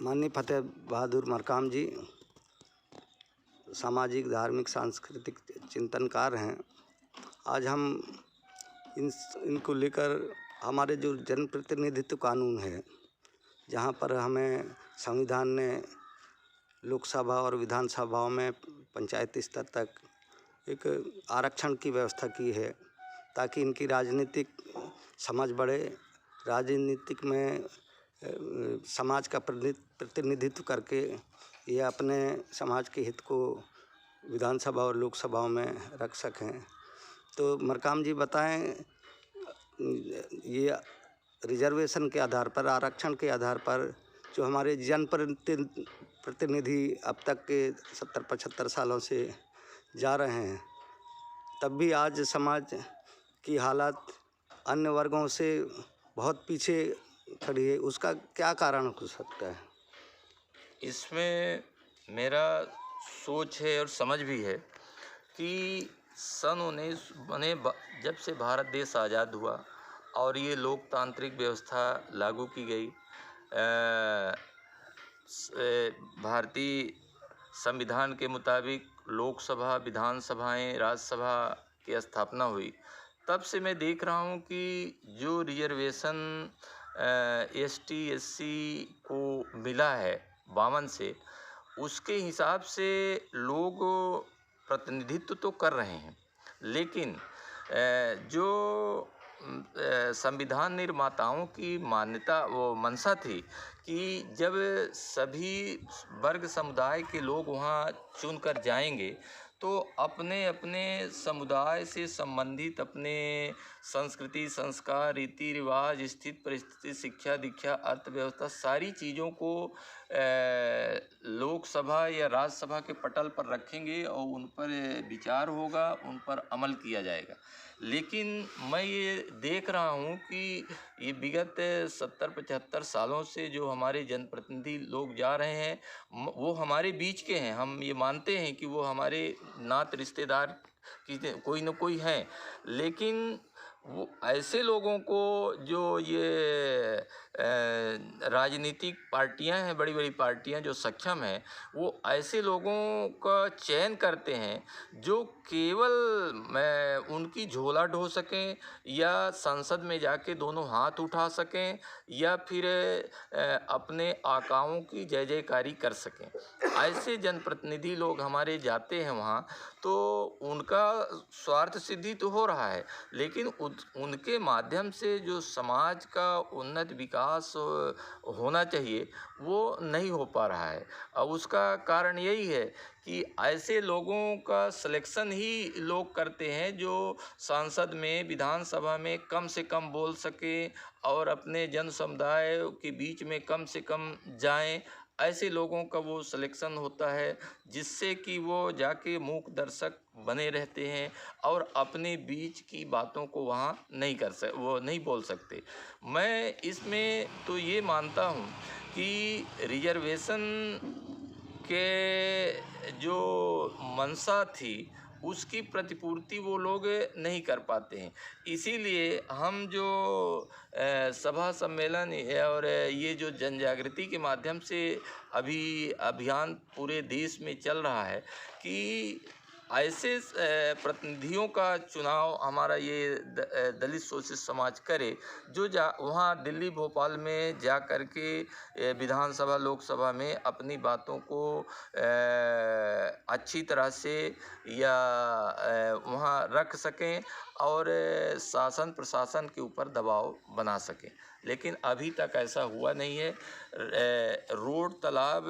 माननीय फतेह बहादुर मरकाम जी सामाजिक, धार्मिक, सांस्कृतिक चिंतनकार हैं। आज हम इनको लेकर हमारे जो जनप्रतिनिधित्व कानून है, जहाँ पर हमें संविधान ने लोकसभा और विधानसभाओं में पंचायती स्तर तक एक आरक्षण की व्यवस्था की है, ताकि इनकी राजनीतिक समझ बढ़े, राजनीतिक में समाज का प्रतिनिधित्व करके ये अपने समाज के हित को विधानसभा और लोकसभाओं में रख सकें। तो मरकाम जी बताएं, ये रिजर्वेशन के आधार पर, आरक्षण के आधार पर जो हमारे जनप्रतिनिधि अब तक के 70-75 सालों से जा रहे हैं, तब भी आज समाज की हालत अन्य वर्गों से बहुत पीछे खड़ी है। उसका क्या कारण हो सकता है? इसमें मेरा सोच है और समझ भी है कि जब से भारत देश आज़ाद हुआ और ये लोकतांत्रिक व्यवस्था लागू की गई, भारतीय संविधान के मुताबिक लोकसभा, विधानसभाएं, राज्यसभा की स्थापना हुई, तब से मैं देख रहा हूँ कि जो रिजर्वेशन ST SC को मिला है 52 से, उसके हिसाब से लोग प्रतिनिधित्व तो कर रहे हैं, लेकिन जो संविधान निर्माताओं की मान्यता, वो मंशा थी कि जब सभी वर्ग समुदाय के लोग वहाँ चुनकर जाएंगे तो अपने अपने समुदाय से संबंधित अपने संस्कृति, संस्कार, रीति रिवाज, स्थिति परिस्थिति, शिक्षा दीक्षा, अर्थव्यवस्था, सारी चीज़ों को लोकसभा या राज्यसभा के पटल पर रखेंगे और उन पर विचार होगा, उन पर अमल किया जाएगा। लेकिन मैं ये देख रहा हूँ कि ये विगत 70-75 सालों से जो हमारे जनप्रतिनिधि लोग जा रहे हैं, वो हमारे बीच के हैं। हम ये मानते हैं कि वो हमारे नात रिश्तेदार की कोई न कोई हैं, लेकिन वो ऐसे लोगों को जो ये राजनीतिक पार्टियां हैं, बड़ी बड़ी पार्टियां जो सक्षम हैं, वो ऐसे लोगों का चयन करते हैं जो केवल उनकी झोला ढो सकें या संसद में जाके दोनों हाथ उठा सकें या फिर अपने आकाओं की जय जयकारी कर सकें। ऐसे जनप्रतिनिधि लोग हमारे जाते हैं वहाँ, तो उनका स्वार्थ सिद्धि तो हो रहा है, लेकिन उनके माध्यम से जो समाज का उन्नत विकास होना चाहिए वो नहीं हो पा रहा है। अब उसका कारण यही है कि ऐसे लोगों का सिलेक्शन ही लोग करते हैं जो संसद में, विधानसभा में कम से कम बोल सके और अपने जन समुदाय के बीच में कम से कम जाएं। ऐसे लोगों का वो सिलेक्शन होता है, जिससे कि वो जाके मूक दर्शक बने रहते हैं और अपने बीच की बातों को वहाँ वो नहीं बोल सकते। मैं इसमें तो ये मानता हूँ कि रिजर्वेशन के जो मंशा थी उसकी प्रतिपूर्ति वो लोग नहीं कर पाते हैं। इसीलिए हम जो सभा सम्मेलन और ये जो जन जागृति के माध्यम से अभी अभियान पूरे देश में चल रहा है कि ऐसे प्रतिनिधियों का चुनाव हमारा ये दलित शोषित समाज करे, जो वहाँ दिल्ली, भोपाल में जा कर के विधानसभा, लोकसभा में अपनी बातों को अच्छी तरह से या वहाँ रख सकें और शासन प्रशासन के ऊपर दबाव बना सकें। लेकिन अभी तक ऐसा हुआ नहीं है। रोड, तालाब,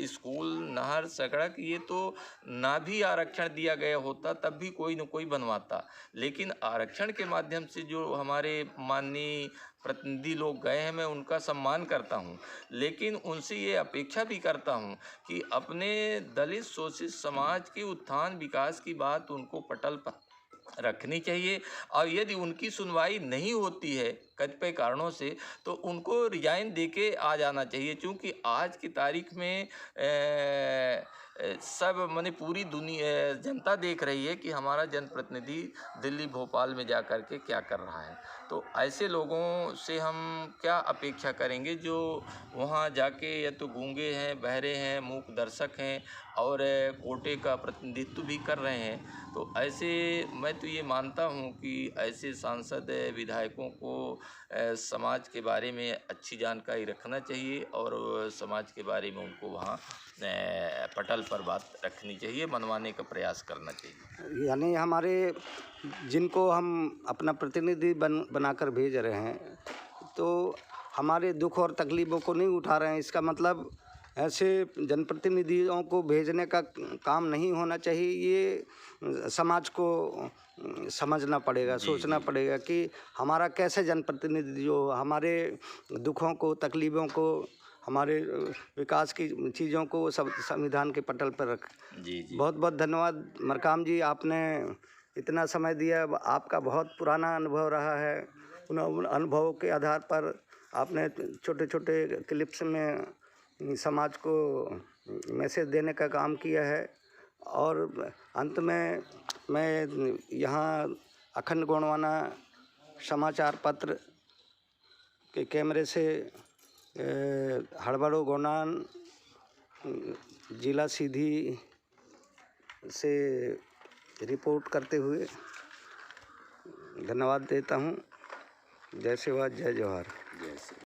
स्कूल, नहर, सड़क, ये तो ना भी आरक्षण दिया गया होता तब भी कोई न कोई बनवाता, लेकिन आरक्षण के माध्यम से जो हमारे माननीय प्रतिनिधि लोग गए हैं, मैं उनका सम्मान करता हूं, लेकिन उनसे ये अपेक्षा भी करता हूं कि अपने दलित शोषित समाज के उत्थान विकास की बात उनको पटल पर रखनी चाहिए और यदि उनकी सुनवाई नहीं होती है कतिपय कारणों से, तो उनको रिजाइन देके आ जाना चाहिए। क्योंकि आज की तारीख में सब माने पूरी दुनिया जनता देख रही है कि हमारा जनप्रतिनिधि दिल्ली भोपाल में जा कर के क्या कर रहा है। तो ऐसे लोगों से हम क्या अपेक्षा करेंगे जो वहाँ जाके या तो गूंगे हैं, बहरे हैं, मूक दर्शक हैं और कोटे का प्रतिनिधित्व भी कर रहे हैं। तो ऐसे मैं तो ये मानता हूँ कि ऐसे सांसद विधायकों को समाज के बारे में अच्छी जानकारी रखना चाहिए और समाज के बारे में उनको वहाँ पटल पर बात रखनी चाहिए, मनवाने का प्रयास करना चाहिए। यानी हमारे जिनको हम अपना प्रतिनिधि बनाकर भेज रहे हैं तो हमारे दुख और तकलीफ़ों को नहीं उठा रहे हैं। इसका मतलब ऐसे जनप्रतिनिधियों को भेजने का काम नहीं होना चाहिए। ये समाज को समझना पड़ेगा, सोचना पड़ेगा कि हमारा कैसे जनप्रतिनिधि जो हमारे दुखों को, तकलीफ़ों को, हमारे विकास की चीज़ों को सब संविधान के पटल पर रख। जी जी, बहुत बहुत धन्यवाद मरकाम जी, आपने इतना समय दिया। आपका बहुत पुराना अनुभव रहा है। उन अनुभवों के आधार पर आपने छोटे छोटे क्लिप्स में समाज को मैसेज देने का काम किया है। और अंत में मैं यहाँ अखंड गोंडवाना समाचार पत्र के कैमरे से हड़बड़ो गोंडान जिला सीधी से रिपोर्ट करते हुए धन्यवाद देता हूँ। जय सेवा, जय जवाहर। जय श्री